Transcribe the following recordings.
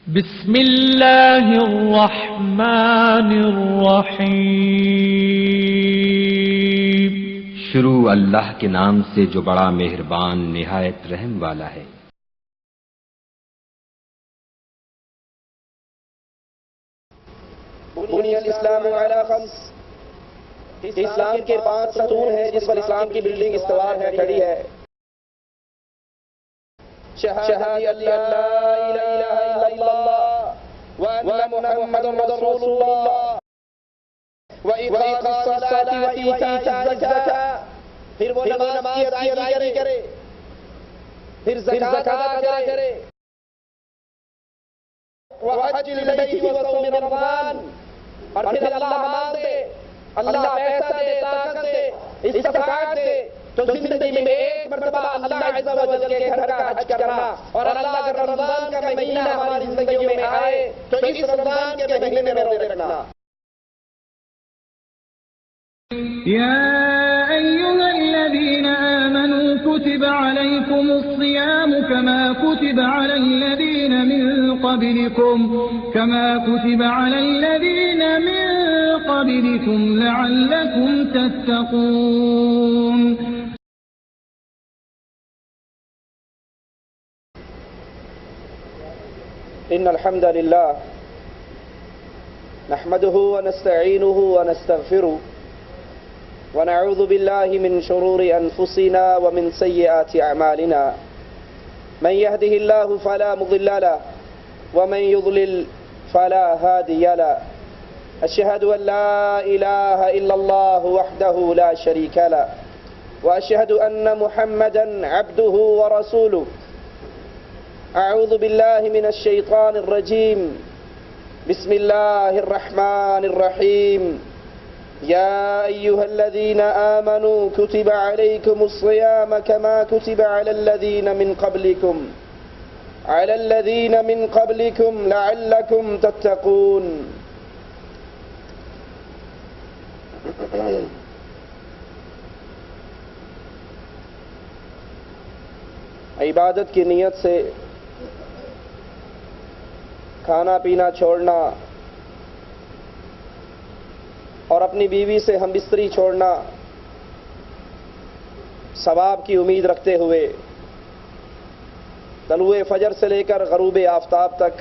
بسم اللہ الرحمن الرحیم۔ شروع اللہ کے نام سے جو بڑا مہربان نہایت رحم والا ہے۔ بنی الاسلام علی خمس، اسلام کے 5 ستون ہیں جس پر اسلام کی بلڈنگ استوار ہے، کھڑی ہے۔ شہادت اللہ لا الہ الا اللہ وان محمد رسول اللہ واقام الصلاۃ وایتاء الزکاۃ، پھر وہ نماز کی ادائیگی کرے، پھر زکوٰۃ ادا کرے، وحج البیت وصوم رمضان، اور پھر اللہ مال دے، اللہ پیسہ دے، طاقت دے، استطاعت دے، تو زندگی میں ایک مرتبہ اللہ عز و جل کے گھر کا حج کرنا، اور اللہ اگر رمضان کا مہینہ ہماری زندگیوں میں آئے تو اس رمضان کے مہینے میں روزے رکھنا۔ يا أيها الذين آمنوا كتب عليكم الصيام كما كتب على الذين من قبلكم لعلكم تتقون۔ إن الحمد لله نحمده ونستعينه ونستغفره ونعوذ بالله من شرور أنفسنا ومن سيئات أعمالنا، من يهده الله فلا مضل له ومن يضلل فلا هادي له، أشهد أن لا إله إلا الله وحده لا شريك له، وأشهد أن محمدا عبده ورسوله۔ أعوذ بالله من الشيطان الرجيم، بسم الله الرحمن الرحيم، يا أيها الذين آمنوا كتب عليكم الصيام كما كتب على الذين من قبلكم لعلكم تتقون۔ عبادت کی نیت سے کھانا پینا چھوڑنا اور اپنی بیوی سے ہم بستری چھوڑنا ثواب کی امید رکھتے ہوئے طلوع فجر سے لے کر غروب آفتاب تک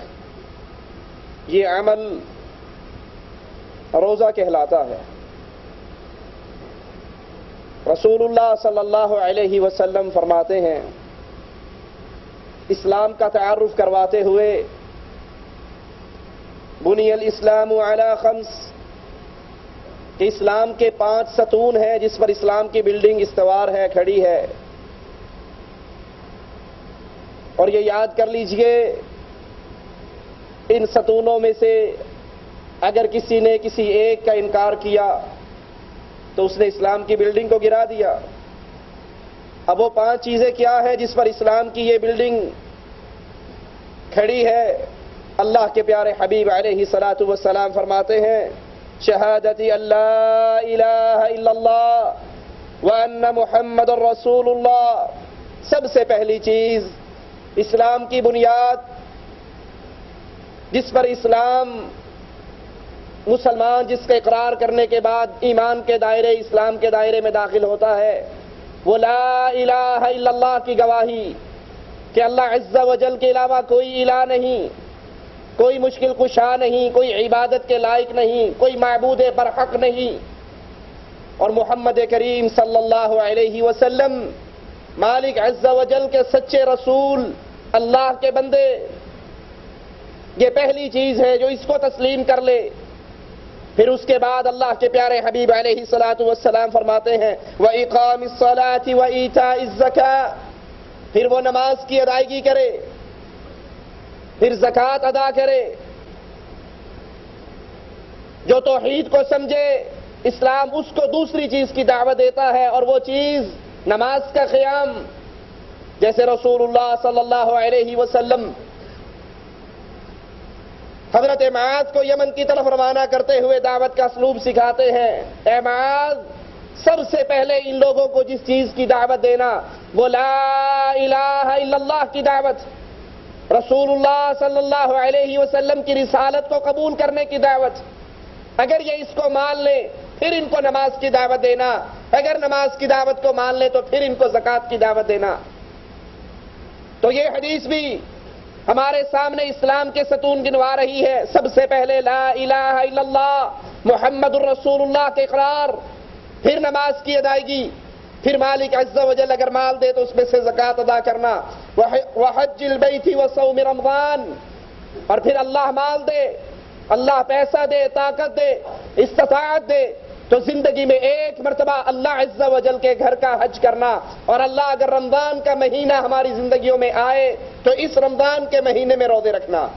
یہ عمل روزہ کہلاتا ہے۔ رسول اللہ صلی اللہ علیہ وسلم فرماتے ہیں، اسلام کا تعارف کرواتے ہوئے، بنی الاسلام علی خمس، کہ اسلام کے 5 ستون ہیں جس پر اسلام کی بلڈنگ استوار ہے، کھڑی ہے۔ اور یہ یاد کر لیجئے، ان ستونوں میں سے اگر کسی نے کسی ایک کا انکار کیا تو اس نے اسلام کی بلڈنگ کو گرا دیا۔ اب وہ 5 چیزیں کیا ہیں جس پر اسلام کی یہ بلڈنگ کھڑی ہے؟ اللہ کے پیارے حبیب علیہ الصلاۃ والسلام فرماتے ہیں، شہادت اللہ الہ الا اللہ وان محمد رسول اللہ۔ سب سے پہلی چیز، اسلام کی بنیاد جس پر مسلمان جس کا اقرار کرنے کے بعد ایمان کے دائرے، اسلام کے دائرے میں داخل ہوتا ہے، وہ لا الہ الا اللہ کی گواہی کہ اللہ عز و جل کے علاوہ کوئی الہ نہیں، کوئی مشکل کشا نہیں، کوئی عبادت کے لائق نہیں، کوئی معبود برحق نہیں، اور محمد کریم صلی اللہ علیہ وسلم مالک عز و جل کے سچے رسول، اللہ کے بندے۔ یہ پہلی چیز ہے جو اس کو تسلیم کر لے۔ پھر اس کے بعد اللہ کے پیارے حبیب علیہ الصلاۃ والسلام فرماتے ہیں، وَإِقَامِ الصَّلَاةِ وَإِيتَاءِ الزَّكَاةِ، پھر وہ نماز کی ادائیگی کرے، پھر زکوٰۃ ادا کرے۔ جو توحید کو سمجھے، اسلام اس کو دوسری چیز کی دعوت دیتا ہے، اور وہ چیز نماز کا قیام۔ جیسے رسول اللہ صلی اللہ علیہ وسلم حضرت معاذ کو یمن کی طرف روانہ کرتے ہوئے دعوت کا اسلوب سکھاتے ہیں، اے معاذ، سب سے پہلے ان لوگوں کو جس چیز کی دعوت دینا وہ لا الہ الا اللہ کی دعوت۔ رسول اللہ صلی اللہ علیہ وسلم کی رسالت کو قبول کرنے کی دعوت. اگر یہ اس کو مان لیں پھر ان کو نماز کی دعوت دینا، اگر نماز کی دعوت کو مان لیں تو پھر ان کو زکوٰۃ کی دعوت دینا. تو یہ حدیث بھی ہمارے سامنے اسلام کے ستون گنوا رہی ہے. سب سے پہلے لا الہ الا اللہ محمد الرسول اللہ کے اقرار، پھر نماز کی ادائیگی، پھر مالک عز و جل اگر مال دے تو اس میں سے زکوٰۃ ادا کرنا. وحج البیت وصوم رمضان، اور پھر اللہ مال دے، اللہ پیسہ دے، طاقت دے، استطاعت دے تو زندگی میں ایک مرتبہ اللہ عز و جل کے گھر کا حج کرنا. اور اللہ اگر رمضان کا مہینہ ہماری زندگیوں میں آئے تو اس رمضان کے مہینے میں روزے رکھنا.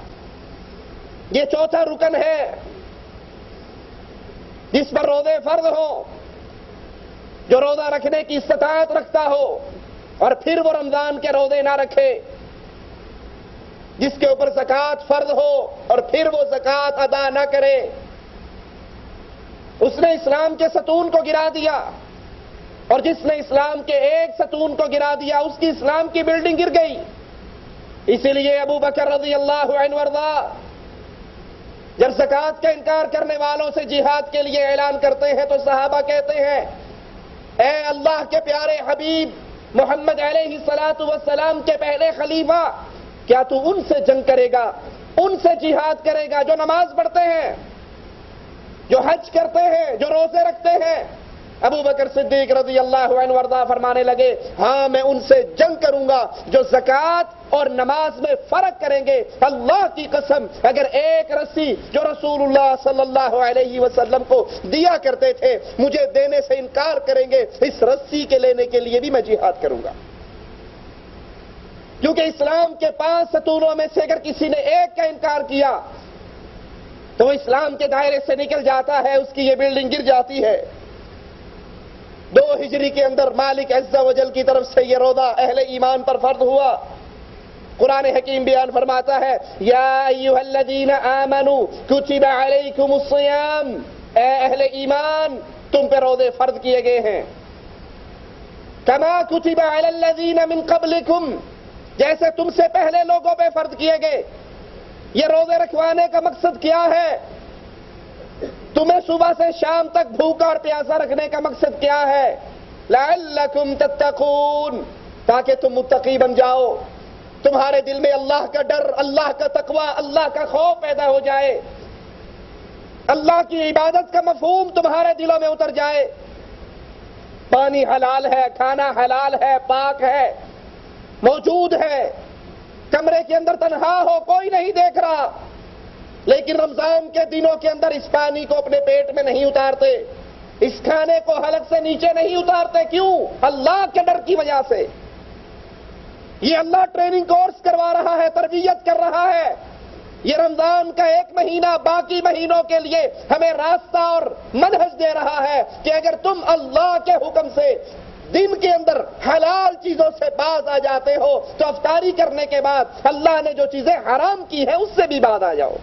یہ چوتھا رکن ہے جس پر روزے فرض ہو، جو روزہ رکھنے کی استطاعت رکھتا ہو اور پھر وہ رمضان کے روزے نہ رکھے. جس کے اوپر زکوٰۃ فرض ہو اور پھر وہ زکوٰۃ ادا نہ کرے، اس نے اسلام کے ستون کو گرا دیا. اور جس نے اسلام کے ایک ستون کو گرا دیا اس کی اسلام کی بلڈنگ گر گئی. اسی لیے ابو بکر رضی اللہ عنہ وارضا جب زکوٰۃ کا انکار کرنے والوں سے جہاد کے لیے اعلان کرتے ہیں تو صحابہ کہتے ہیں اے اللہ کے پیارے حبیب محمد علیہ الصلوۃ والسلام کے پہلے خلیفہ، کیا تو ان سے جنگ کرے گا، ان سے جہاد کرے گا جو نماز پڑھتے ہیں، جو حج کرتے ہیں، جو روزے رکھتے ہیں؟ ابو بکر صدیق رضی اللہ عنہ وارضا فرمانے لگے ہاں میں ان سے جنگ کروں گا جو زکوٰۃ اور نماز میں فرق کریں گے. اللہ کی قسم اگر ایک رسی جو رسول اللہ صلی اللہ علیہ وسلم کو دیا کرتے تھے مجھے دینے سے انکار کریں گے، اس رسی کے لینے کے لیے بھی میں جہاد کروں گا. کیونکہ اسلام کے 5 ستونوں میں سے اگر کسی نے ایک کا انکار کیا تو وہ اسلام کے دائرے سے نکل جاتا ہے، اس کی یہ بلڈنگ گر جاتی ہے. 2 ہجری کے اندر مالک عز و جل کی طرف سے یہ روزہ اہل ایمان پر فرض ہوا. قرآن حکیم بیان فرماتا ہے یا ایھا الذین آمنوا کتب علیکم الصیام، اے اہل ایمان تم پہ روزے فرض کیے گئے ہیں. کما کتب علی الذین من قبلکم، جیسے تم سے پہلے لوگوں پہ فرض کیے گئے. یہ روزے رکھوانے کا مقصد کیا ہے؟ تمہیں صبح سے شام تک بھوکا اور پیاسا رکھنے کا مقصد کیا ہے؟ لعلکم تتقون، تاکہ تم متقی بن جاؤ، تمہارے دل میں اللہ کا ڈر، اللہ کا تقوی، اللہ کا خوف پیدا ہو جائے، اللہ کی عبادت کا مفہوم تمہارے دلوں میں اتر جائے. پانی حلال ہے، کھانا حلال ہے، پاک ہے، موجود ہے، کمرے کے اندر تنہا ہو کوئی نہیں دیکھ رہا، لیکن رمضان کے دنوں کے اندر اس پانی کو اپنے پیٹ میں نہیں اتارتے، اس کھانے کو حلق سے نیچے نہیں اتارتے. کیوں؟ اللہ کے ڈر کی وجہ سے. یہ اللہ ٹریننگ کورس کروا رہا ہے، تربیت کر رہا ہے. یہ رمضان کا 1 مہینہ باقی مہینوں کے لیے ہمیں راستہ اور منہج دے رہا ہے کہ اگر تم اللہ کے حکم سے دن کے اندر حلال چیزوں سے باز آ جاتے ہو تو افطاری کرنے کے بعد اللہ نے جو چیزیں حرام کی ہیں اس سے بھی باز آ جاؤ.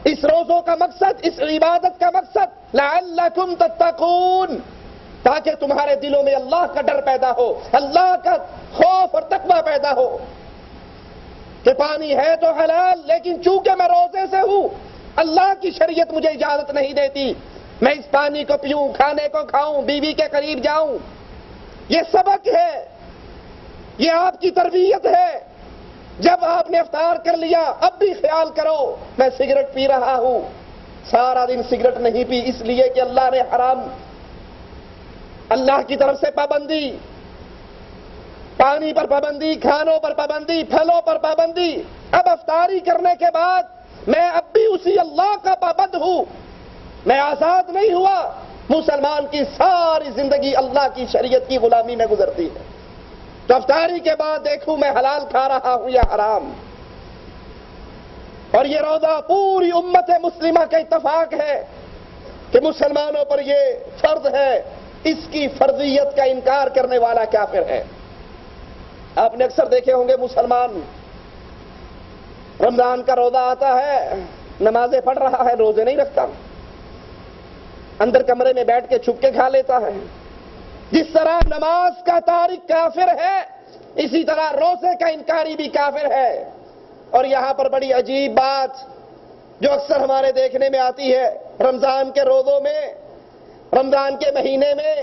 اس روزوں کا مقصد، اس عبادت کا مقصد لعلکم تتقون، تاکہ تمہارے دلوں میں اللہ کا ڈر پیدا ہو، اللہ کا خوف اور تقوی پیدا ہو کہ پانی ہے تو حلال، لیکن چونکہ میں روزے سے ہوں اللہ کی شریعت مجھے اجازت نہیں دیتی میں اس پانی کو پیوں، کھانے کو کھاؤں، بیوی کے قریب جاؤں. یہ سبق ہے، یہ آپ کی تربیت ہے. جب آپ نے افطار کر لیا اب بھی خیال کرو میں سگریٹ پی رہا ہوں، سارا دن سگریٹ نہیں پی اس لیے کہ اللہ نے حرام، اللہ کی طرف سے پابندی، پانی پر پابندی، کھانوں پر پابندی، پھلوں پر پابندی. اب افطاری کرنے کے بعد میں اب بھی اسی اللہ کا پابند ہوں، میں آزاد نہیں ہوا. مسلمان کی ساری زندگی اللہ کی شریعت کی غلامی میں گزرتی ہے. تو افطاری کے بعد دیکھوں میں حلال کھا رہا ہوں یا حرام. اور یہ روزہ پوری امت مسلمہ کا اتفاق ہے کہ مسلمانوں پر یہ فرض ہے، اس کی فرضیت کا انکار کرنے والا کافر ہے. آپ نے اکثر دیکھے ہوں گے مسلمان رمضان کا روزہ آتا ہے، نمازیں پڑھ رہا ہے، روزے نہیں رکھتا، اندر کمرے میں بیٹھ کے چھپ کے کھا لیتا ہے. جس طرح نماز کا تارک کافر ہے اسی طرح روزے کا انکاری بھی کافر ہے۔ اور یہاں پر بڑی عجیب بات جو اکثر ہمارے دیکھنے میں آتی ہے، رمضان کے روزوں میں، رمضان کے مہینے میں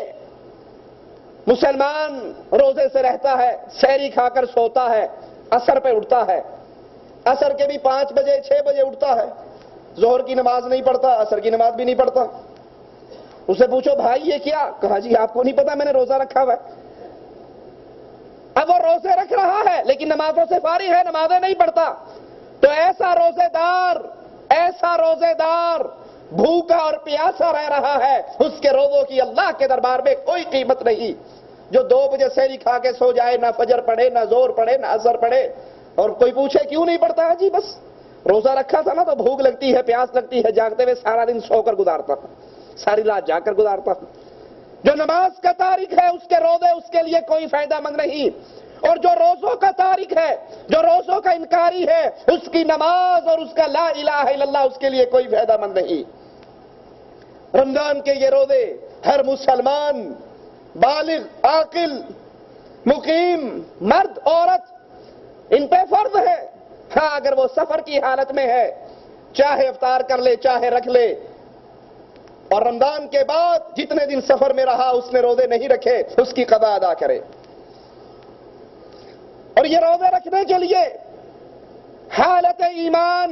مسلمان روزے سے رہتا ہے، سحری کھا کر سوتا ہے، عصر پہ اٹھتا ہے، عصر کے بھی 5 بجے 6 بجے اٹھتا ہے، ظہر کی نماز نہیں پڑھتا، عصر کی نماز بھی نہیں پڑھتا۔ اسے پوچھو بھائی یہ کیا؟ کہا جی آپ کو نہیں پتا میں نے روزہ رکھا ہوا ہے۔ اب وہ روزے رکھ رہا ہے لیکن نمازوں سے فارغ ہے، نمازیں نہیں پڑھتا۔ تو ایسا روزے دار بھوکا اور پیاسا رہ رہا ہے، اس کے روزوں کی اللہ کے دربار میں کوئی قیمت نہیں۔ جو 2 بجے سحری کھا کے سو جائے، نہ فجر پڑھے، نہ زور پڑھے، نہ عصر پڑھے، اور کوئی پوچھے کیوں نہیں پڑھتا ہے، جی بس روزہ رکھا تھا نا تو بھوک لگتی ہے، پیاس لگتی ہے، جاگتے ہوئے سارا دن سو کر گزارتا ہوں، ساری رات جاگ کر گزارتا ہوں۔ جو نماز کا تارک ہے اس کے روزے اس کے لیے کوئی فائدہ مند نہیں، اور جو روزوں کا تارک ہے، جو روزوں کا انکاری ہے، اس کی نماز اور اس کا لا الہ الا اللہ اس کے لیے کوئی فائدہ مند نہیں۔ رمضان کے یہ روزے ہر مسلمان بالغ، عاقل، مقیم، مرد، عورت، ان پہ فرض ہے۔ ہاں اگر وہ سفر کی حالت میں ہے، چاہے افطار کر لے چاہے رکھ لے، اور رمضان کے بعد جتنے دن سفر میں رہا اس نے روزے نہیں رکھے، اس کی قضا ادا کرے۔ اور یہ روزے رکھنے کے لیے حالت ایمان،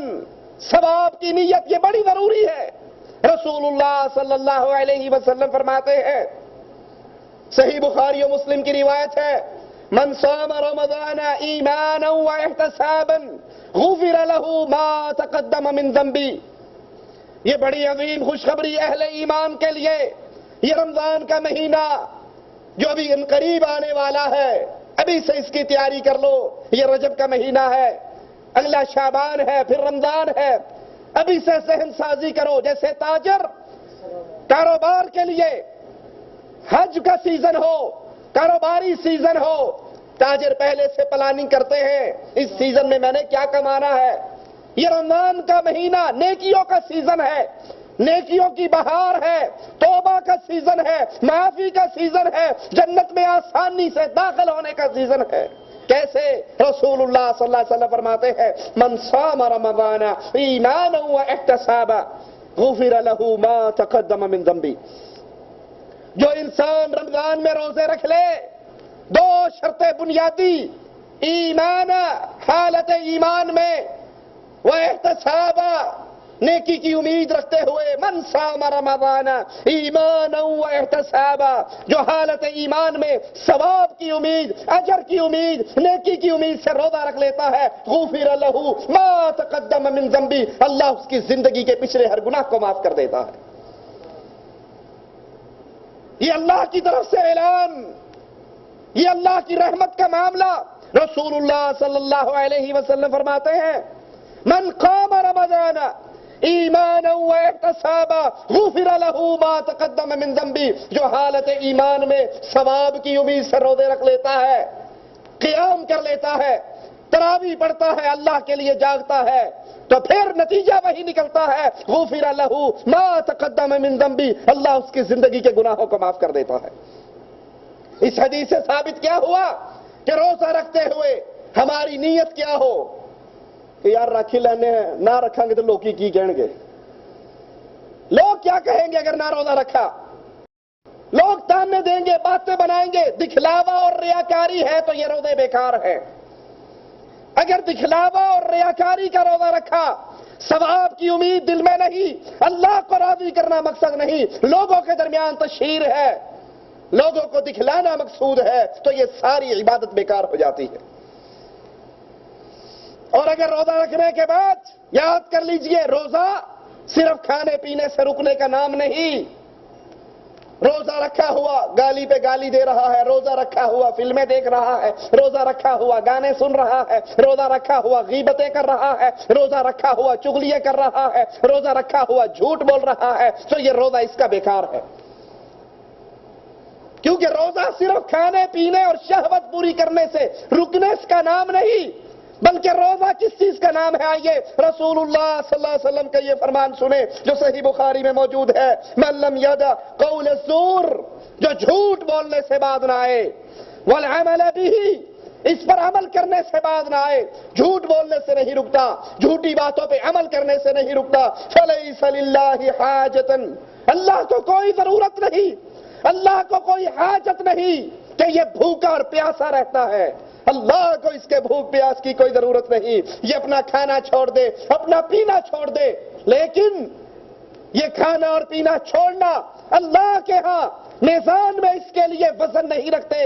ثواب کی نیت یہ بڑی ضروری ہے۔ رسول اللہ صلی اللہ علیہ وسلم فرماتے ہیں، صحیح بخاری و مسلم کی روایت ہے، من صام رمضان ایمانا واحتسابا غفر له ما تقدم من ذنبی۔ یہ بڑی عظیم خوشخبری اہل ایمان کے لیے۔ یہ رمضان کا مہینہ جو ابھی قریب آنے والا ہے، ابھی سے اس کی تیاری کر لو۔ یہ رجب کا مہینہ ہے، اگلا شعبان ہے، پھر رمضان ہے، ابھی سے ذہن سازی کرو۔ جیسے تاجر کاروبار کے لیے حج کا سیزن ہو، کاروباری سیزن ہو، تاجر پہلے سے پلاننگ کرتے ہیں، اس سیزن میں نے کیا کمانا ہے۔ یہ رمضان کا مہینہ نیکیوں کا سیزن ہے، نیکیوں کی بہار ہے، توبہ کا سیزن ہے، معافی کا سیزن ہے، جنت میں آسانی سے داخل ہونے کا سیزن ہے۔ کیسے؟ رسول اللہ صلی اللہ علیہ وسلم فرماتے ہیں، من صام رمضان ایمانا واحتسابا غفر له ما تقدم من ذنبی۔ جو انسان رمضان میں روزے رکھ لے، 2 شرطیں بنیادی، ایمان، حالت ایمان میں، واحتسابا، نیکی کی امید رکھتے ہوئے، من صام رمضان ایمانا واحتسابا، جو حالت ایمان میں ثواب کی امید، اجر کی امید، نیکی کی امید سے روزہ رکھ لیتا ہے، غفر له ما تقدم من ذنبی، اللہ اس کی زندگی کے پچھلے ہر گناہ کو معاف کر دیتا ہے۔ یہ اللہ کی طرف سے اعلان، یہ اللہ کی رحمت کا معاملہ۔ رسول اللہ صلی اللہ علیہ وسلم فرماتے ہیں، من قام رمضان ایمانا واحتسابا غفر له ما تقدم من ذنبی، جو حالت ایمان میں ثواب کی امید سے روزے رکھ لیتا ہے، قیام کر لیتا ہے، تراویح پڑھتا ہے، اللہ کے لیے جاگتا ہے، تو پھر نتیجہ وہی نکلتا ہے، غفر له ما تقدم من ذنبی، اللہ اس کی زندگی کے گناہوں کو معاف کر دیتا ہے۔ اس حدیث سے ثابت کیا ہوا کہ روزہ رکھتے ہوئے ہماری نیت کیا ہو کہ یار رکھی لینے ہیں، نہ رکھیں گے تو لوگ کی کہیں گے، لوگ کیا کہیں گے اگر نہ روزہ رکھا، لوگ تانے دیں گے، باتیں بنائیں گے۔ دکھلاوا اور ریاکاری ہے تو یہ روزے بیکار ہیں۔ اگر دکھلاوا اور ریاکاری کا روزہ رکھا، ثواب کی امید دل میں نہیں، اللہ کو راضی کرنا مقصد نہیں، لوگوں کے درمیان تشہیر ہے، لوگوں کو دکھلانا مقصود ہے، تو یہ ساری عبادت بیکار ہو جاتی ہے۔ اور اگر روزہ رکھنے کے بعد یاد کر لیجئے، روزہ صرف کھانے پینے سے رکنے کا نام نہیں۔ روزہ رکھا ہوا گالی پہ گالی دے رہا ہے، روزہ رکھا ہوا فلمیں دیکھ رہا ہے، روزہ رکھا ہوا گانے سن رہا ہے، روزہ رکھا ہوا غیبتیں کر رہا ہے، روزہ رکھا ہوا چغلیاں کر رہا ہے، روزہ رکھا ہوا جھوٹ بول رہا ہے، تو یہ روزہ اس کا بیکار ہے۔ کیونکہ روزہ صرف کھانے پینے اور شہوت پوری کرنے سے رکنے کا نام نہیں، بلکہ روزہ کس چیز کا نام ہے؟ آئیے رسول اللہ صلی اللہ علیہ وسلم کا یہ فرمان سنیں جو صحیح بخاری میں موجود ہے، من لم یدع قول الزور، جو جھوٹ بولنے سے باز نہ آئے، والعمل به، اس پر عمل کرنے سے باز نہ آئے، جھوٹ بولنے سے نہیں رکتا، جھوٹی باتوں پہ عمل کرنے سے نہیں رکتا۔ فَلَيْسَ لِلَّهِ حَاجَةً، اللہ کو کوئی ضرورت نہیں، اللہ کو کوئی حاجت نہیں کہ یہ بھوکا اور پیاسا رہتا ہے۔ اللہ کو اس کے بھوک پیاس کی کوئی ضرورت نہیں، یہ اپنا کھانا چھوڑ دے، اپنا پینا چھوڑ دے، لیکن یہ کھانا اور پینا چھوڑنا اللہ کے ہاں میزان میں اس کے لیے وزن نہیں رکھتے۔